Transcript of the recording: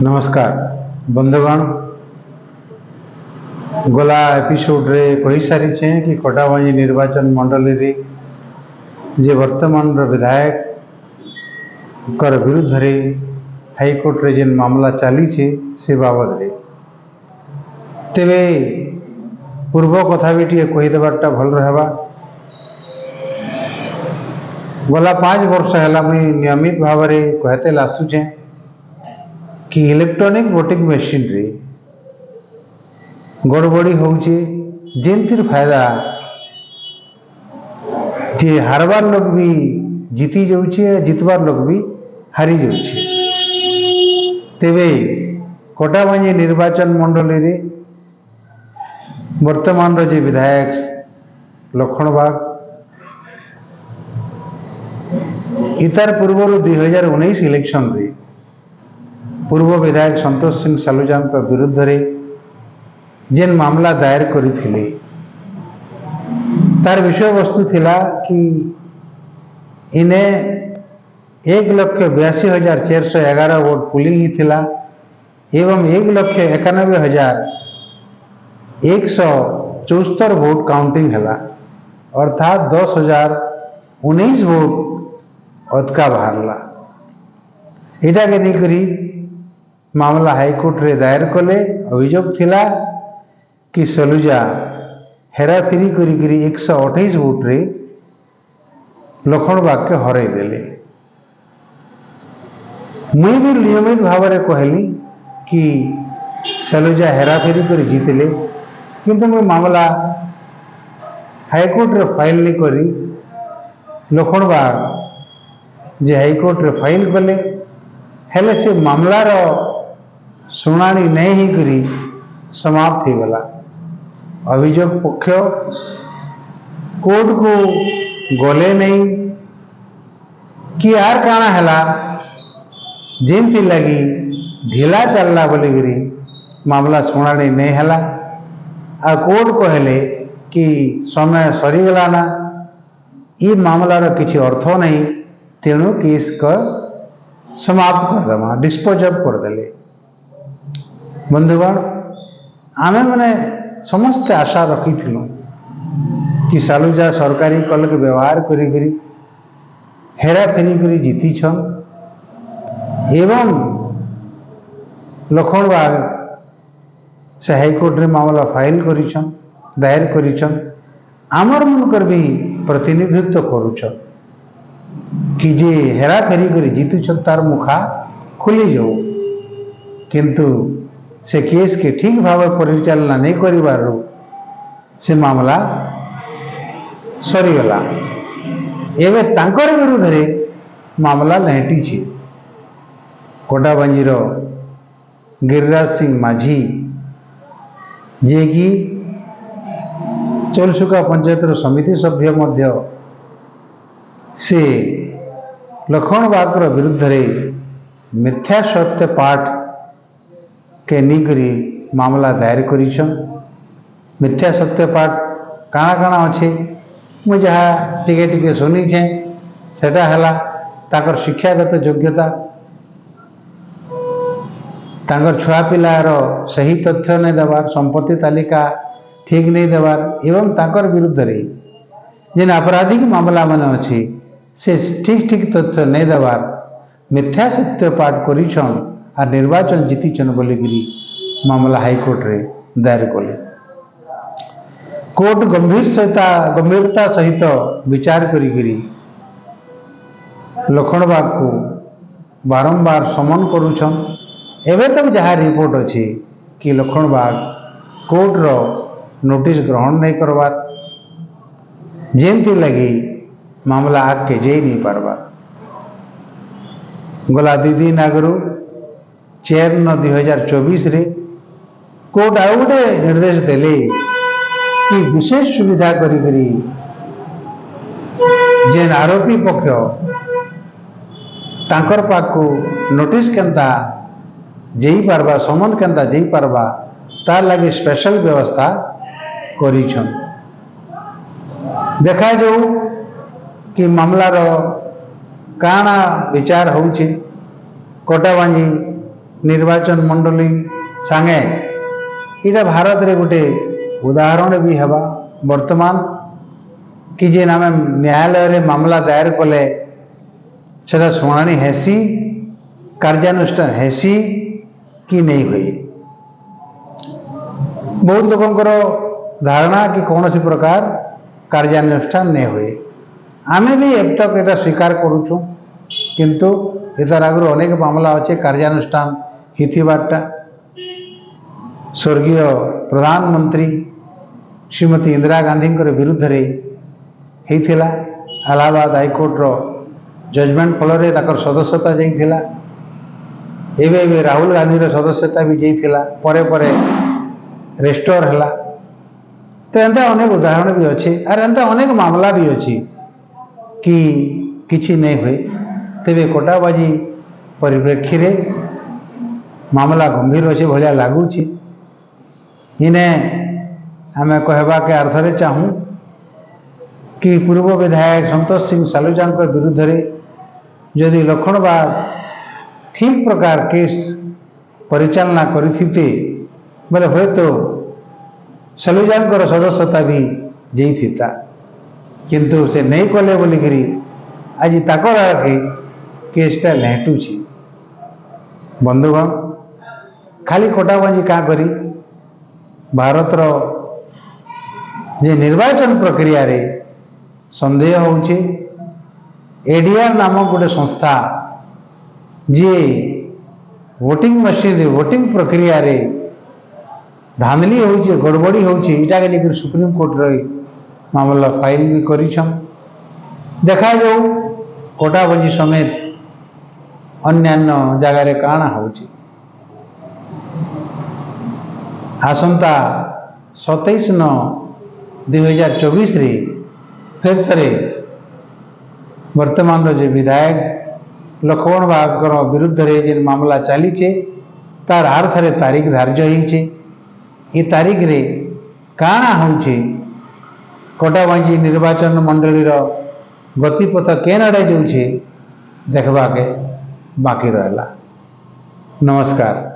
नमस्कार बंधुगण। गला एपिसोड रे कही सारी कि कटाबांजी निर्वाचन मंडली रे जे वर्तमान विधायक कर विरुद्ध रे हाईकोर्ट रे जेन मामला चली से बाबद रे तेरे पूर्व कथा भी टे कहीदेबारटा भल रहबा। गला 5 वर्ष है मुई नियमित भाव में कहते आसुचे कि इलेक्ट्रॉनिक वोटिंग मशीन रे गड़बड़ी होचे जेनतिर फायदा जे हारबार लोग भी जीती जाऊे जितबार लोग भी हारी जाऊे। तेरे कटाबांजी निर्वाचन मंडली रे वर्तमान जे विधायक लखन बाग इतार पूर्व 2019 इलेक्शन रे पूर्व विधायक संतोष सिंह सालुजा विरुद्ध रे जेन मामला दायर करथिले तार विषय वस्तु थिला कि इने 1,82,411 वोट पुलिंग ही थिला एवं 1,91,174 वोट काउंटिंग हैला अर्थात 10,019 वोट अदका बाहरला। इटा के नहीं मामला हाईकोर्ट रे दायर कले अभियोग थिला कि सलुजा हेराफेरी करी 128 वोट रे लखन बाग के हरई देले। मुई भी नियमित भाव में कहली कि सलुजा हेराफेरी कर जीतले किंतु मुई मामला हाईकोर्ट रे फाइल नहीं करी लखन बाग जे हाईकोर्ट रे फाइल कले हेले से मामलार शुणाणी नहीं ही करी समाप्त हो गला। अभियोग पक्ष कोर्ट को गले नहीं कि यार काना हैला जेमती लगी ढीला चलला बोलिकी मामला शुणाणी नहीं हैला आ कोर्ट कहले कि समय सरीगला ना ये मामलार किसी अर्थ नहीं तेणु केस का समाप्त करदमा डिस्पोज अफ करदे। बंधुगण आमे मैंने समस्त आशा रखी कि सालुजा सरकारी कल के व्यवहार करी हेराफेरी करी जीती छन एवं लखन बाग से हाईकोर्ट रे मामला फाइल करिछन दायर करिछन आमर मनकर भी प्रतिनिधित्व करुछन कि जे हेराफेरी करी जीतुछन तार मुखा खुली जाऊ किंतु से केस के ठीक भाव परिचालना नहीं करिबारु से मामला सरीगला। एवं तांकर विरुद्ध रे मामला लहेटी छे। कोटाबांजीर गिरिराज सिंह माझी जे कि चोलसुका पंचायत समिति सभ्य मध्य से लखन बाग विरुद्ध रे मिथ्या सत्य पाठ के निकरी मामला दायर करिछन। मिथ्या सत्य पाठ काଣା काଣା अच्छे मुझे जहाँ टिके टिके शुनी सेटा हला ताकर शिक्षागत योग्यता ताकर छुआ पिलार सही तथ्य नहीं देवार संपत्ति तालिका ठीक नहीं देवार एवं ताकर विरुद्ध रे जेन आपराधिक मामला मान अच्छी से ठीक ठीक तथ्य नहीं देवार मिथ्या सत्य पाठ करिछन आ निर्वाचन जीतीचन बोलिकी मामला हाईकोर्ट रे दायर कले। कोर्ट गंभीरता सहित विचार करी लखन बाग को बारंबार समन करुछन। एवं तक जहाँ रिपोर्ट अच्छी कि लखन बाग कोर्ट रो नोटिस ग्रहण नहीं करवार जेमती लगी मामला आग के जे नहीं पारबा। गला 2 दिन आगु 4/9/2024 रे कोर्ट आउ गोटे निर्देश देले कि विशेष सुविधा करी जेन आरोपी पक्ष तांकर पाक को नोटिस केंता जेई पारबा समन केंता जेई पारबा तार लगे स्पेशल व्यवस्था करिछन। देखा जाऊ कि मामलार काना विचार होउछे। कोटाबांजी निर्वाचन मंडली सांगे इटा भारत रे गोटे उदाहरण भी हवा वर्तमान कि जे आम न्यायालय रे मामला दायर कले से शुणाणी हेसी कार्यानुष्ठान हेसी कि नहीं हुए। बहुत लोकंकर धारणा कि कौन सी प्रकार कार्यानुष्ठान नहीं हुए। आमे भी अब तक एटा स्वीकार करुचु किंतु इतार आगु अनेक मामला अच्छे कार्यानुष्ठान हिथिबारटा स्वर्गीय प्रधानमंत्री श्रीमती इंदिरा गांधी विरुद्ध रे हेथिला इलाहाबाद हाईकोर्ट रो जजमेंट फल सदस्यता जाइथिला एवं राहुल गांधी रो सदस्यता भी जाइथिला परे परे रेस्टोर है। तो एंता अनेक उदाहरण भी अच्छे और एंता अनेक मामला भी अच्छी कि किछि नहीं हुए। तेरे कोटाबाजी परिप्रेक्षी रे मामला गंभीर अच्छे भाया लगुच इने आम कहवा के अर्थरे चाहूँ कि पूर्व विधायक संतोष सिंह सालुजा विरुद्ध रे जदि लखनबाग ठीक प्रकार केस परिचालना करथिते बोले हे तो सालुजा सदस्यता भी जाइथिता किंतु से नहीं कले बोलिकी आज ताकर आगे केसटा लेटुची। बंधुगण खाली कोटाबाजी क्या करी भारतर जे निर्वाचन प्रक्रिया रे संदेह होउची एडीआर नामक गोटे संस्था जी वोटिंग मशीन रे वोटिंग प्रक्रिया रे धांधली होउची गड़बड़ी होउची इटा के लेकर सुप्रीम कोर्ट रे मामला फाइल भी करिछन। देखा जाऊ कोटाबाजी समेत अन्यान्य जगार काना होउची। आसंता 27/9/2024 रे फिर थे वर्तमान जो विधायक लक्ष्मण बागर विरुद्ध रे जेन मामला चलीचे तार आर थे तारीख धार्य होइछे। ये तारीख रे काना होउछे कोटाबाजी निर्वाचन मंडली गतिपथ केन आड़े जाऊे देखवा के बाकी रहला। नमस्कार।